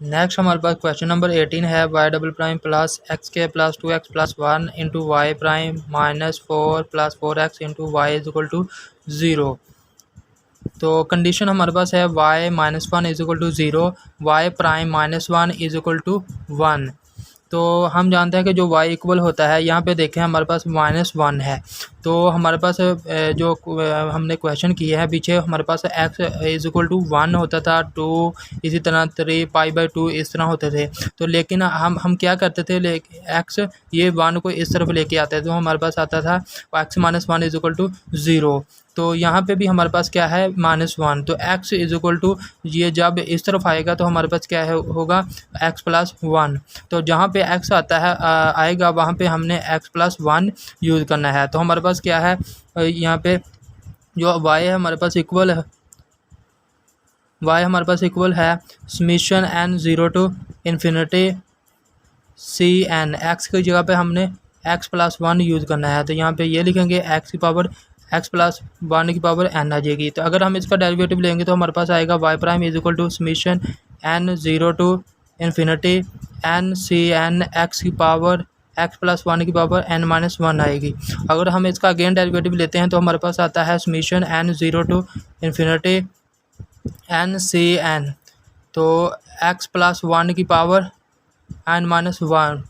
Next हमारे पास question number 18 है y double prime plus x के plus 2x plus 1 into Y prime minus 4 plus 4x into Y is equal to 0। तो condition हमारे पास है y minus 1 is equal to 0, y prime minus 1 is equal to 1। तो हम जानते हैं कि जो y इक्वल होता है, यहाँ पे देखें हमारे पास -1 है। तो हमारे पास जो हमने क्वेश्चन किया है पीछे, हमारे पास x इज इक्वल टू 1 होता था, 2 इसी तरह 3 π/2 इस तरह होते थे। तो लेकिन हम क्या करते थे, x ये 1 को इस तरफ लेके आते थे, तो हमारे पास आता था x minus 1 is equal to 0। तो यहाँ पे भी हमारे पास क्या है -1। तो x इज इक्वल टू ये जब इस तरफ आएगा तो हमारे पास क्या है होगा x प्लस 1। तो जहाँ पे x आता है आएगा वहाँ पे हमने x प्लस 1 यूज़ करना है। तो हमारे पास क्या है यहाँ पे जो y है हमारे पास इक्वल है, y हमारे पास इक्वल है summation n 0 to infinity C N. x की जगह पे हमने x प्लस 1 यूज़ करना है। तो यहाँ पे ये लिखेंगे x की पावर x प्लस 1 की पावर n आ जाएगी। तो अगर हम इसका डेरिवेटिव लेंगे तो हमारे पास आएगा y prime is equal to summation n 0 to infinity n C N x की पावर x प्लस 1 की पावर n माइनस 1 आएगी। अगर हम इसका अगेन डेरिवेटिव लेते हैं तो हमारे पास आता है summation n 0 to infinity n C N, तो x प्लस 1 की पावर n माइनस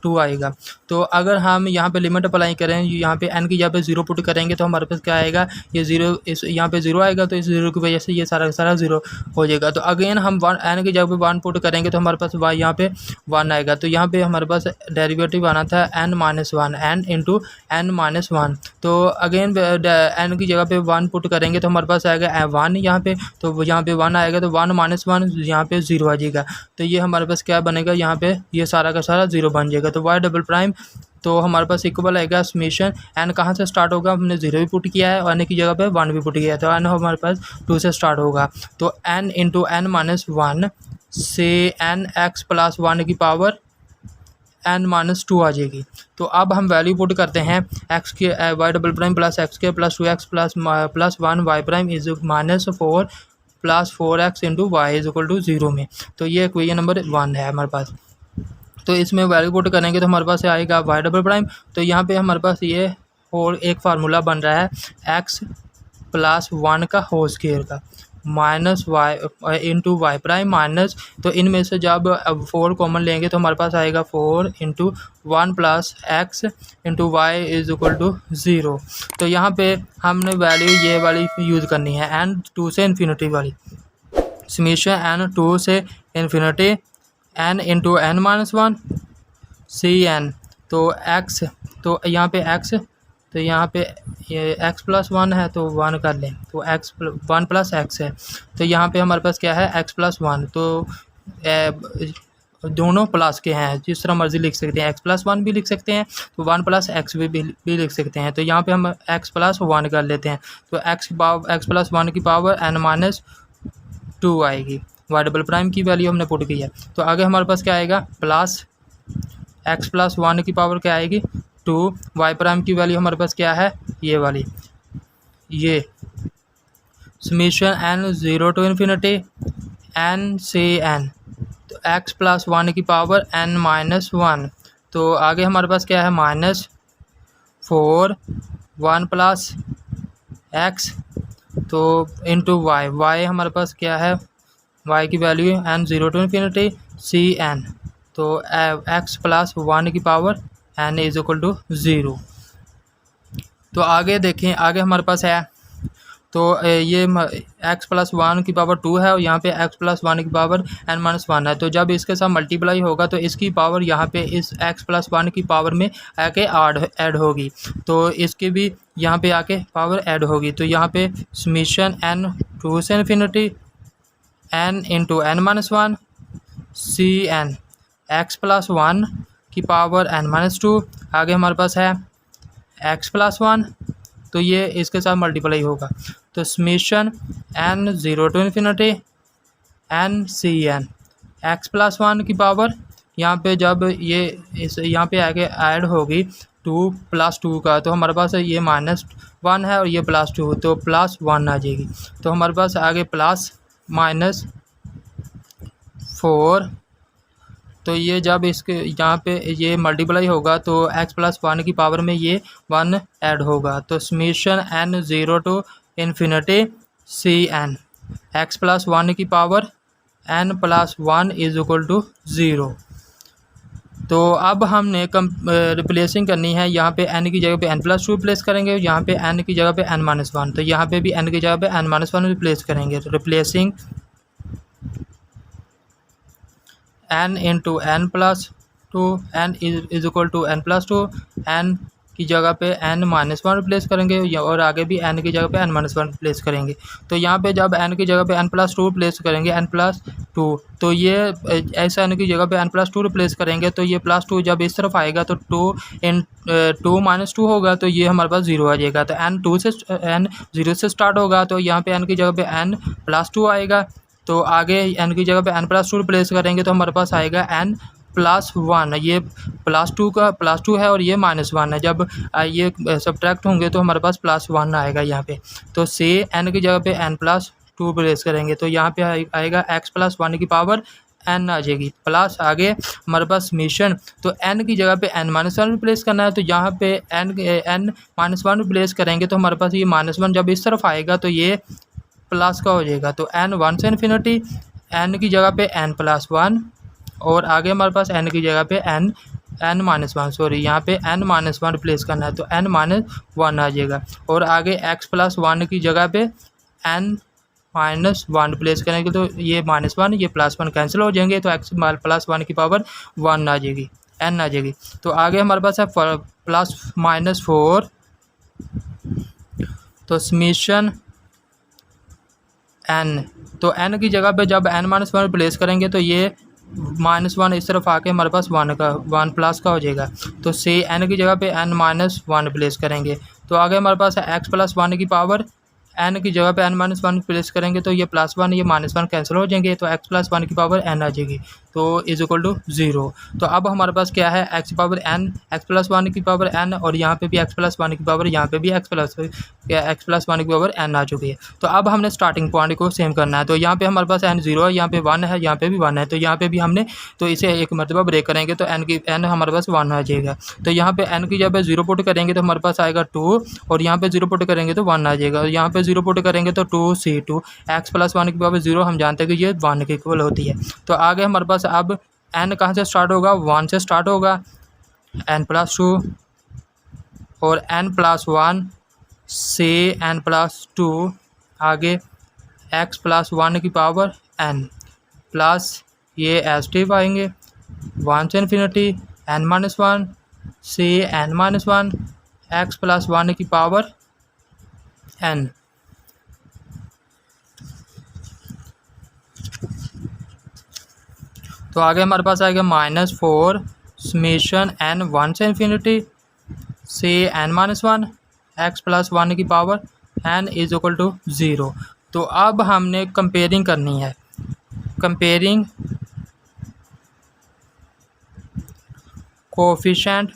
2 आएगा। तो अगर हम यहाँ पे लिमिट अप्लाई करें, यहाँ पे n की जगह पे 0 पुट करेंगे तो हमारे पास क्या आएगा, ये 0 इस यहाँ पे 0 आएगा, तो इस 0 की वजह से ये सारा का सारा 0 हो जाएगा। तो अगेन हम n की जगह पे 1 पुट करेंगे तो हमारे पास y यहाँ पे 1 आएगा। तो यहाँ पे हमारे पास डेरिवेटिव आना था n minus 1, n into n minus 1। तो अगेन n की जगह पे 1 पुट करेंगे तो हमारे पास आएगा 1 यहाँ पे, तो यहाँ पे 1 आएगा, तो 1 माइनस 1 यहाँ पे 0 आ जाएगा। तो ये हमारे पास क्या बनेगा, यहाँ पे ये सारा का सारा 0 बन जाएगा। तो y डबल प्राइम तो हमारे पास इक्वल आएगा समेशन n कहाँ से स्टार्ट होगा, हमने 0 भी पुट किया है और n की जगह पे 1 भी पुट किया है, तो n हमारे पास 2 से स्टार्ट होगा। तो n इंटू n माइनस 1 से n x प्लस 1 की पावर n माइनस 2 आ जाएगी। तो अब हम वैल्यू पुट करते हैं x के y double prime plus x के plus 2x plus 1 y prime is minus 4 plus 4x into Y is equal to 0 में। तो ये इक्वेशन नंबर 1 है हमारे पास। तो इसमें वैल्यू पुट करेंगे तो हमारे पास आएगा वाई डबल प्राइम। तो यहाँ पे हमारे पास ये और एक फार्मूला बन रहा है x प्लस 1 का होल स्क्वायर का minus y into Y prime minus, तो इनमें से जब 4 कॉमन लेंगे तो हमारे पास आएगा 4 into 1 plus X into Y is equal to 0। तो यहाँ पे हमने वैल्यू ये वाली यूज़ करनी है n 2 से इन्फिनिटी वाली, समेशन n 2 से इन्फिनिटी n into n minus 1 C N. तो x, तो यहाँ पे x, तो यहाँ पे ये x प्लस 1 है तो 1 कर लें, तो x 1 प्लस x है। तो यहाँ पे हमारे पास क्या है x प्लस 1, तो दोनों प्लस के हैं, जिस तरह मर्जी लिख सकते हैं, x प्लस 1 भी लिख सकते हैं, तो 1 प्लस एक्स भी लिख सकते हैं। तो यहाँ पे हम x प्लस 1 कर लेते हैं, तो x प्लस 1 की पावर n माइनस 2 आएगी। वाई डबल प्राइम की वैल्यू हमने पुट की है। तो आगे हमारे पास क्या आएगा, प्लस x प्लस 1 की पावर क्या आएगी 2, वाई प्राइम की वैल्यू हमारे पास क्या है ये वाली, ये summation n 0 to infinity n से n, तो x प्लस 1 की पावर n माइनस 1। तो आगे हमारे पास क्या है माइनस 4 1 प्लस x, तो इंटू y हमारे पास क्या है, y की value n 0 to infinity C N, तो x प्लस 1 की power n is equal to 0। तो आगे देखें, आगे हमारे पास है, तो ये x प्लस 1 की पावर 2 है और यहाँ पे x प्लस 1 की पावर n माइनस 1 है। तो जब इसके साथ मल्टीप्लाई होगा तो इसकी पावर यहाँ पे इस x प्लस 1 की पावर में आके ऐड होगी, तो इसकी भी यहाँ पे आके पावर ऐड होगी। तो यहाँ पे समेशन n 2 से इन्फिनिटी n into n minus 1 C N x plus 1 की पावर n माइनस 2। आगे हमारे पास है x प्लस 1, तो ये इसके साथ मल्टीप्लाई होगा, तो summation n 0 to infinity n C N x plus 1 की पावर, यहाँ पे जब ये इस यहाँ पे आगे ऐड होगी 2 प्लस 2 का, तो हमारे पास ये माइनस 1 है और ये प्लस 2, तो प्लस 1 आ जाएगी। तो हमारे पास आगे प्लस माइनस 4 तो ये जब इसके यहाँ पे ये मल्टीप्लाई होगा तो x प्लस 1 की पावर में ये 1 ऐड होगा। तो summation n 0 to infinity C N X plus 1 की power n plus 1 is equal to 0। तो अब हमने रिप्लेसिंग करनी है। यहाँ पे n की जगह पे n प्लस 2 रिप्लेस करेंगे, यहाँ पे n की जगह पे n माइनस 1, तो यहाँ पे भी n की जगह पे n माइनस 1 रिप्लेस करेंगे। Replacing n into N plus 2 n is equal to n plus 2, n की जगह पे n माइनस 1 रिप्लेस करेंगे और आगे भी n की जगह पे n माइनस 1 रिप्लेस करेंगे। तो यहाँ पे जब n की जगह पे n प्लस 2 रिप्लेस करेंगे n प्लस 2, तो ये ऐसा n की जगह पे n प्लस 2 रिप्लेस करेंगे तो ये प्लस 2 जब इस तरफ आएगा तो 2 माइनस 2 होगा, तो ये हमारे पास 0 आ जाएगा। तो n 0 से स्टार्ट होगा, तो यहाँ पे n की जगह पे n प्लस 2 आएगा। तो आगे n की जगह पे n प्लस 2 रिप्लेस करेंगे तो हमारे पास आएगा n प्लस 1। ये प्लस 2 है और ये माइनस 1 है। जब ये सब्ट्रैक्ट होंगे तो हमारे पास प्लस 1 आएगा यहाँ पे। तो से n की जगह पे n प्लस 2 रिप्लेस करेंगे तो यहाँ पे आएगा x प्लस 1 की पावर n आ जाएगी। प्लस आगे हमारे पास समीशन, तो n की जगह पे n माइनस 1 रिप्लेस करना है, तो यहाँ पे n माइनस 1 रिप्लेस करेंगे तो हमारे पास ये माइनस 1 जब इस तरफ आएगा तो ये प्लस का हो जाएगा। तो n 1 से इन्फिनिटी, n की जगह पे n प्लस 1 और आगे हमारे पास n की जगह पे n माइनस 1, सॉरी यहाँ पे n माइनस 1 रिप्लेस करना है तो n माइनस 1 आ जाएगा। और आगे x प्लस 1 की जगह पे n माइनस 1 रिप्लेस करेंगे तो ये माइनस 1 ये प्लस 1 कैंसिल हो जाएंगे, तो x प्लस 1 की पावर 1 आ जाएगी, n आ जाएगी। तो आगे हमारे पास है प्लस माइनस 4, तो समीशन n, तो n की जगह पे जब n माइनस 1 रिप्लेस करेंगे तो ये माइनस 1 इस तरफ आके हमारे पास 1 प्लस का हो जाएगा। तो से n की जगह पे n माइनस 1 रिप्लेस करेंगे तो आगे हमारे पास है x प्लस 1 की पावर, n की जगह पे n माइनस 1 रिप्लेस करेंगे तो ये प्लस 1 ये माइनस 1 कैंसिल हो जाएंगे, तो x प्लस 1 की पावर n आ जाएगी, तो इज इक्वल टू 0। तो अब हमारे पास क्या है, x power n, x plus 1 की पावर n और यहाँ पे भी x प्लस 1 की पावर, यहाँ पे भी x प्लस 1 की पावर n आ चुकी है। तो अब हमने स्टार्टिंग पॉइंट को सेम करना है। तो यहाँ पे हमारे पास n 0 है, यहाँ पे 1 है, यहाँ पे भी 1 है, तो यहाँ पे भी हमने तो इसे एक मरतबा ब्रेक करेंगे तो n हमारे पास 1 आ जाएगा। तो यहाँ पे n की जब 0 पुट करेंगे तो हमारे पास आएगा 2 और यहाँ पे 0 पुट करेंगे तो 1 आ जाएगा, और यहाँ पे 0 पुट करेंगे तो 2c2, x प्लस 1 की पावर 0 हम जानते हैं कि ये 1 के इक्वल होती है। तो आगे हमारे पास अब n कहाँ से स्टार्ट होगा, 1 से स्टार्ट होगा, n प्लस 2 और n प्लस 1 से n प्लस 2, आगे x प्लस 1 की पावर n प्लस ये एस्टिव आएंगे 1 से इन्फिनिटी n माइनस 1 से n माइनस 1 x प्लस 1 की पावर n। तो आगे हमारे पास आएगा -4 समेशन n 1 से इन्फिनिटी से n माइनस 1 x प्लस 1 की power n is equal to 0। तो अब हमने कंपेयरिंग करनी है, कंपेयरिंग कोफिशिएंट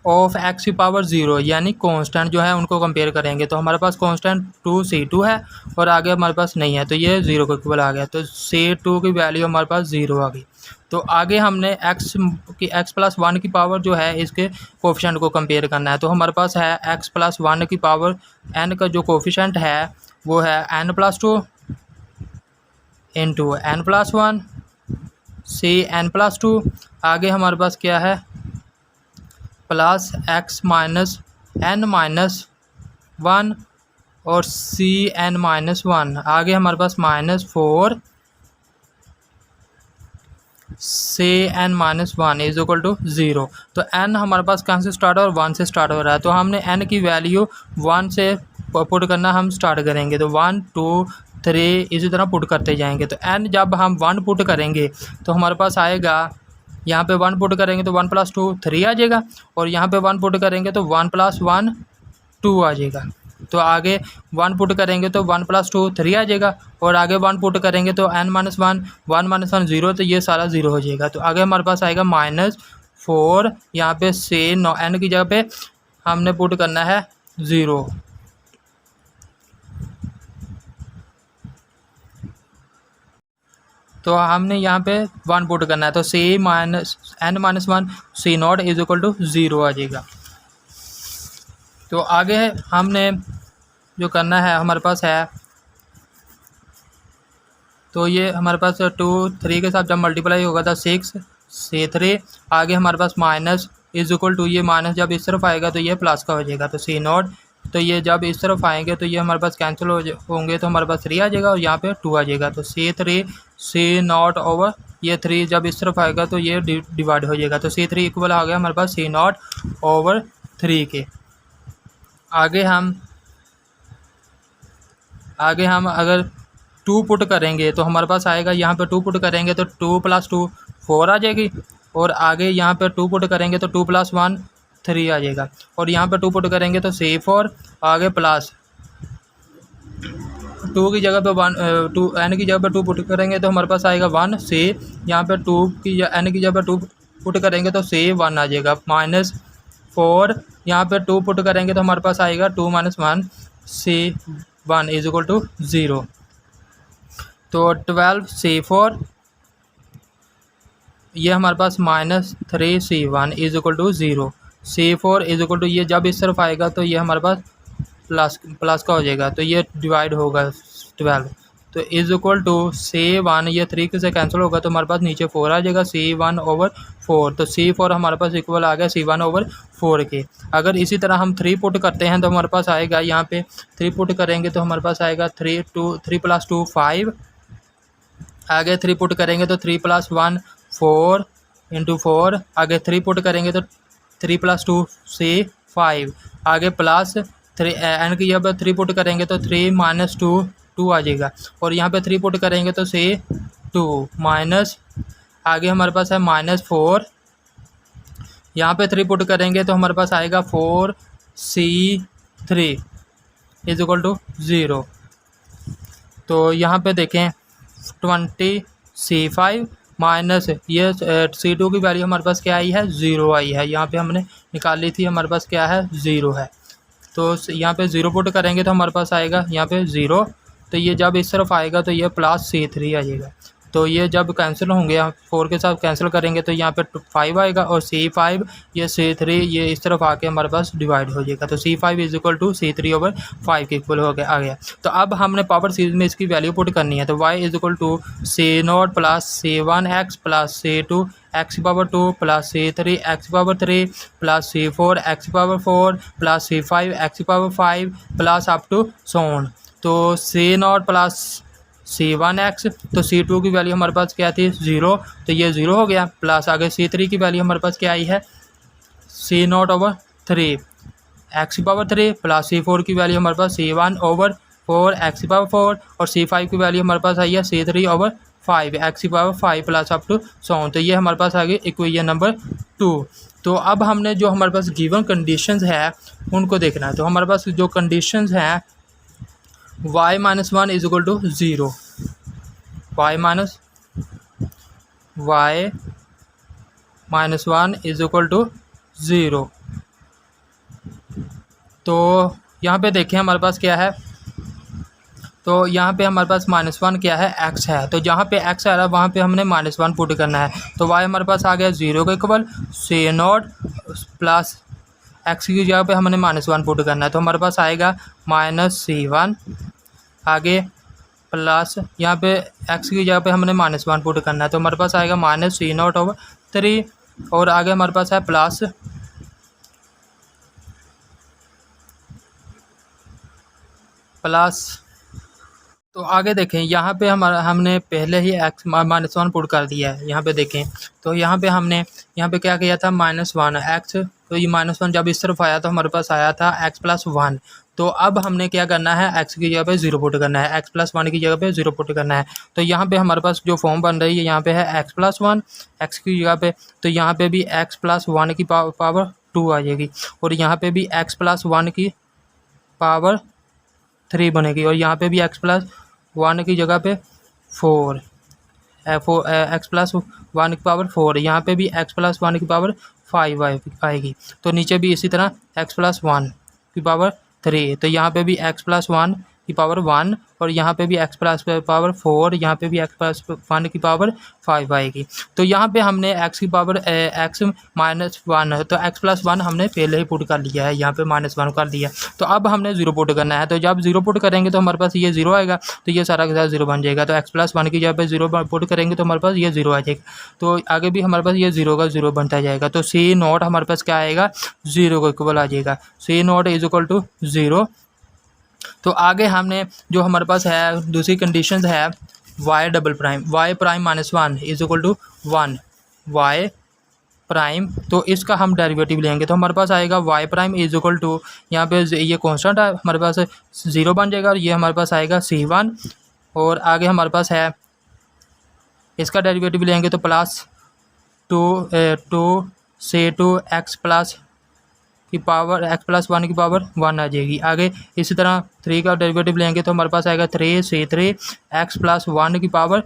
ऑफ x की पावर 0 यानी कांस्टेंट जो है उनको कंपेयर करेंगे। तो हमारे पास कांस्टेंट 2c2 है और आगे हमारे पास नहीं है, तो ये 0 के इक्वल आ गया, तो c2 की वैल्यू हमारे पास 0 आ गई। तो आगे हमने x प्लस 1 की पावर जो है इसके कोफिशिएंट को कंपेयर करना है। तो हमारे पास है x प्लस 1 की पावर n का जो कोफिशिएंट है वो है n plus 2 into n plus 1 से n प्लस 2, आगे हमारे पास क्या है plus x minus n minus 1 और सी n माइनस 1, आगे हमारे पास -4 से n minus 1 is equal to 0। तो n हमारे पास कहाँ से स्टार्ट हो रहा है, 1 से स्टार्ट हो रहा है, तो हमने n की वैल्यू 1 से पुट करना हम स्टार्ट करेंगे। तो 1 2 3 इसी तरह पुट करते जाएंगे। तो n जब हम 1 पुट करेंगे तो हमारे पास आएगा, यहाँ पे 1 पुट करेंगे तो 1 प्लस 2 3 आ जाएगा, और यहाँ पे 1 पुट करेंगे तो 1 प्लस 1 2 आ जाएगा। तो आगे 1 पुट करेंगे तो 1 प्लस 2 3 आ जाएगा, और आगे 1 पुट करेंगे तो n माइनस 1 1 माइनस 1 0, तो ये सारा 0 हो जाएगा। तो आगे हमारे पास आएगा -4, यहाँ पे से n की जगह पे हमने पुट करना है 0। तो हमने यहाँ पे 1 पुट करना है, तो c minus n minus 1 c naught is equal to 0 आ जाएगा। तो आगे हमने जो करना है हमारे पास है, तो ये हमारे पास 2 3 के साथ जब मल्टीप्लाई होगा था 6 से 3, आगे हमारे पास माइनस इज इक्वल टू, ये माइनस जब इस तरफ आएगा तो ये प्लस का हो जाएगा, तो सी नॉट, तो ये जब इस तरफ आएंगे तो ये हमारे पास कैंसिल होंगे, तो हमारे पास 3 आ जाएगा और यहाँ पे 2 आ जाएगा, तो C3 सी नॉट ओवर ये 3 जब इस तरफ आएगा तो ये डिवाइड हो जाएगा, तो C3 इक्वल आ गया हमारे पास सी नॉट ओवर 3 के। आगे हम अगर 2 पुट करेंगे तो हमारे पास आएगा, यहाँ पे 2 पुट करेंगे तो 2 + 2 4 आ जाएगी, और आगे यहाँ पे 2 पुट करेंगे तो 2 + 1 3 आ जाएगा, और यहाँ पे 2 पुट करेंगे तो C4 आगे प्लस 2 की जगह पे 1 2 n की जगह पे 2 पुट करेंगे तो हमारे पास आएगा 1 C, यहाँ पे 2 की n की जगह पे 2 पुट करेंगे तो C1 आ जाएगा, -4 यहाँ पे 2 पुट करेंगे तो हमारे पास आएगा 2 - 1 C1 इज इक्वल टू 0। तो 12 C4 ये हमारे पास -3 C1 is equal to 0। C4 is equal to, ये जब इस तरफ आएगा तो ये हमारे पास प्लस का हो जाएगा, तो ये डिवाइड होगा 12, तो इज इक्वल टू C1, ये 3 से कैंसिल होगा तो हमारे पास नीचे 4 आ जाएगा, C1 ओवर 4, तो C4 हमारे पास इक्वल आ गया C1 ओवर 4 के। अगर इसी तरह हम 3 पुट करते हैं तो हमारे पास आएगा, यहाँ पे 3 पुट करेंगे तो हमारे पास आएगा 3 + 2 5, आगे 3 पुट करेंगे तो 3 + 1 4 × 4, आगे 3 पुट करेंगे तो 3 + 2 C5, आगे प्लस 3 n की जगह 3 पुट करेंगे तो 3 - 2 2 आ जाएगा, और यहाँ पे 3 पुट करेंगे तो C2 माइनस, आगे हमारे पास है -4, यहाँ पे 3 पुट करेंगे तो हमारे पास आएगा 4 C3 इज इक्वल टू 0। तो यहाँ पे देखें 20 C5 माइनस ये C2 की वैल्यू हमारे पास क्या आई है, 0 आई है, यहाँ पे हमने निकाल ली थी, हमारे पास क्या है 0 है, तो यहाँ पे 0 पुट करेंगे तो हमारे पास आएगा यहाँ पे 0, तो ये जब इस तरफ आएगा तो ये प्लस C3 आ जाएगा, तो ये जब कैंसिल होंगे, हम 4 के साथ कैंसिल करेंगे तो यहाँ पे 5 आएगा, और C5 ये C3 ये इस तरफ आके हमारे पास डिवाइड हो जाएगा, तो C5 is equal to C3 over 5 के इक्वल हो गया आ गया। तो अब हमने पावर सीरीज में इसकी वैल्यू पुट करनी है, तो y is equal to C0 + C1x + C2 x⁴ plus C3 x⁴ plus C4 x⁴ plus C5 x⁵ plus up to so on. तो C0 + C1x, तो C2 की वैल्यू हमारे पास क्या थी 0, तो ये 0 हो गया, प्लस आगे C3 की वैल्यू हमारे पास क्या आई है C0 over 3 x⁴ plus C4 की वैल्यू हमारे पास C1 ओवर 4 x⁴, और C5 की वैल्यू हमारे पास आई है C3 over 5 x⁵ plus up to so on. तो ये हमारे पास आ गई इक्वेशन नंबर 2। तो अब हमने जो हमारे पास गिवन कंडीशंस है उनको देखना है, तो हमारे पास जो कंडीशंस हैं y - 1 is equal to 0, y - 1 is equal to 0। तो यहाँ पे देखें हमारे पास क्या है, तो यहाँ पे हमारे पास -1 क्या है x है, तो जहाँ पे x आ रहा है वहाँ पे हमने -1 पुट करना है, तो y हमारे पास आ गया 0 के इक्वल, C0 प्लस x की जगह पे हमने -1 पुट करना है, तो हमारे पास आएगा -C1, आगे प्लस यहाँ पे x की जगह पे हमने -1 पुट करना है, तो हमारे पास आएगा -C0 ओवर 3, और आगे हमारे पास है प्लस। तो आगे देखें यहाँ पे हमने पहले ही x -1 पुट कर दिया है, यहाँ पे देखें, तो यहाँ पे हमने यहाँ पे क्या किया था -1 x, तो ये -1 जब इस तरफ आया तो हमारे पास आया था x + 1, तो अब हमने क्या करना है x की जगह पे 0 पुट करना है, x + 1 की जगह पे 0 पुट करना है, तो यहाँ पे हमारे पास जो फॉर्म बन रही है यहाँ पे है x + 1 x की जगह पे, तो यहाँ पे भी x + 1 की पावर 2 आ जाएगी, और यहाँ पे भी x + 1 की पावर 3 बनेगी, और यहाँ पे भी x + 1 की जगह पे 4 x + 1 की पावर 4, यहाँ पे भी x + 1 की पावर 5 आएगी, तो नीचे भी इसी तरह x + 1 की पावर 3, तो यहाँ पे भी x + 1 की पावर 1 और यहाँ पे भी x प्लस पावर 4, यहाँ पे भी x प्लस 1 की पावर 5 आएगी। तो यहाँ पे हमने x की पावर x माइनस 1 है, तो x प्लस 1 हमने पहले ही पुट कर लिया है, यहाँ पे -1 कर दिया। तो अब हमने 0 पुट करना है, तो जब 0 पुट करेंगे तो हमारे पास ये 0 आएगा, तो ये सारा के सारा 0 बन जाएगा। तो x प्लस 1 की जगह पे 0 पुट करेंगे तो हमारे पास ये 0 आ जाएगा। तो आगे भी हमारे पास ये 0 का 0 बनता जाएगा। तो C नॉट हमारे पास क्या आएगा, 0 को इक्वल आ जाएगा। C nought is equal to 0। तो आगे हमने जो हमारे पास है दूसरी कंडीशन है y double prime, y prime minus 1 is equal to 1, y prime. तो इसका हम डेरिवेटिव लेंगे तो हमारे पास आएगा y prime is equal to, यहाँ पे ये कांस्टेंट है हमारे पास 0 बन जाएगा, और ये हमारे पास आएगा C1। और आगे हमारे पास है इसका डेरिवेटिव लेंगे तो प्लस 2 से 2 x प्लस की पावर x प्लस 1 की पावर 1 आ जाएगी। आगे इसी तरह 3 का डेरिवेटिव लेंगे तो हमारे पास आएगा 3 से 3 x प्लस 1 की पावर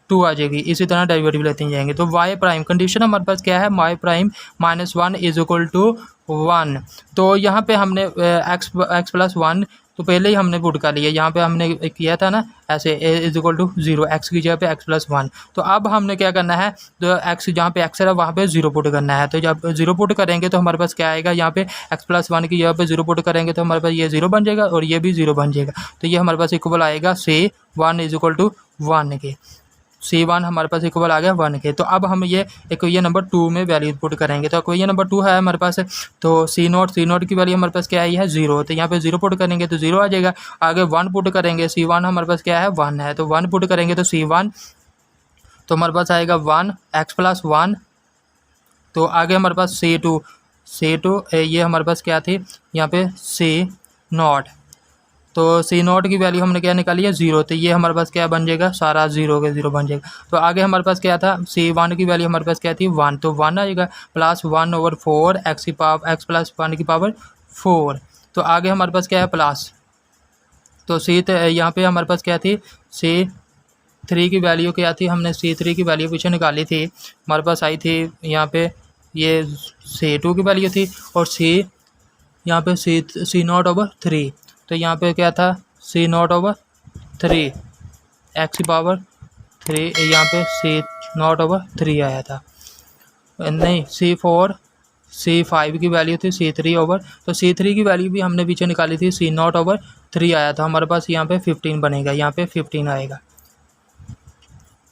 2 आ जाएगी। इसी तरह डेरिवेटिव लेते जाएंगे। तो y प्राइम कंडीशन हमारे पास क्या है, y prime minus 1 is equal to 1। तो यहाँ पे हमने x प्लस 1 तो पहले ही हमने पुट कर लिया, यहाँ पे हमने किया था ना ऐसे इज इक्वल टू 0, x की जगह पे x प्लस 1। तो अब हमने क्या करना है, तो x जहाँ पे x है वहाँ पे 0 पुट करना है। तो जब 0 पुट करेंगे तो हमारे पास क्या आएगा, यहाँ पे x प्लस 1 की जगह पे 0 पुट करेंगे तो हमारे पास ये 0 बन जाएगा और ये भी 0 बन जाएगा। तो ये हमारे पास इक्वल आएगा C1 इज इक्वल टू 1 के। C1 हमारे पास इक्वल आ गया 1 के। तो अब हम ये इक्वेशन नंबर 2 में वैल्यू पुट करेंगे। तो इक्वेशन नंबर 2 है हमारे पास, तो C नोट की वैल्यू हमारे पास क्या आई है 0। तो यहाँ पे 0 पुट करेंगे तो 0 आ जाएगा। आगे 1 पुट करेंगे, C1 हमारे पास क्या है 1 है, तो 1 पुट करेंगे तो C1 तो हमारे पास आएगा 1 x प्लस 1। तो आगे हमारे पास C2 ये हमारे पास क्या थी यहाँ पे C नॉट। तो C नॉट की वैल्यू हमने क्या निकाली है 0। तो ये हमारे पास क्या बन जाएगा, सारा 0 के 0 बन जाएगा। तो आगे हमारे पास क्या था, C1 की वैल्यू हमारे पास क्या थी 1, तो 1 आएगा प्लस 1/4 x प्लस 1 की पावर 4। तो आगे हमारे पास क्या है प्लस, तो यहाँ पे हमारे पास क्या थी C3 की वैल्यू क्या थी, हमने C3 की वैल्यू पीछे निकाली थी, हमारे पास आई थी यहाँ पे ये C2 की वैल्यू थी, और यहाँ पे C नॉट ओवर 3। तो यहाँ पे क्या था C नॉट ओवर 3 x की पावर 3, यहाँ पे C नॉट ओवर 3 आया था, नहीं C5 की वैल्यू थी C3 ओवर। तो C3 की वैल्यू भी हमने पीछे निकाली थी, C नॉट ओवर 3 आया था, हमारे पास यहाँ पे 15 बनेगा, यहाँ पे 15 आएगा।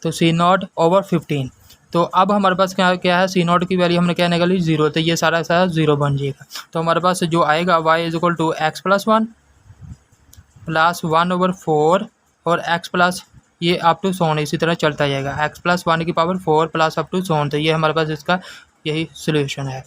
तो C नॉट ओवर 15। तो अब हमारे पास क्या है, C नॉट की वैल्यू हमने क्या निकाली 0। तो ये सारा 0 बन जाएगा। तो हमारे पास जो आएगा y is equal to x plus 1 plus 1/4 और x प्लस ये अप टू सोन इसी तरह चलता जाएगा, x प्लस 1 की power 4 plus up to so on. तो ये हमारे पास इसका यही सोल्यूशन है।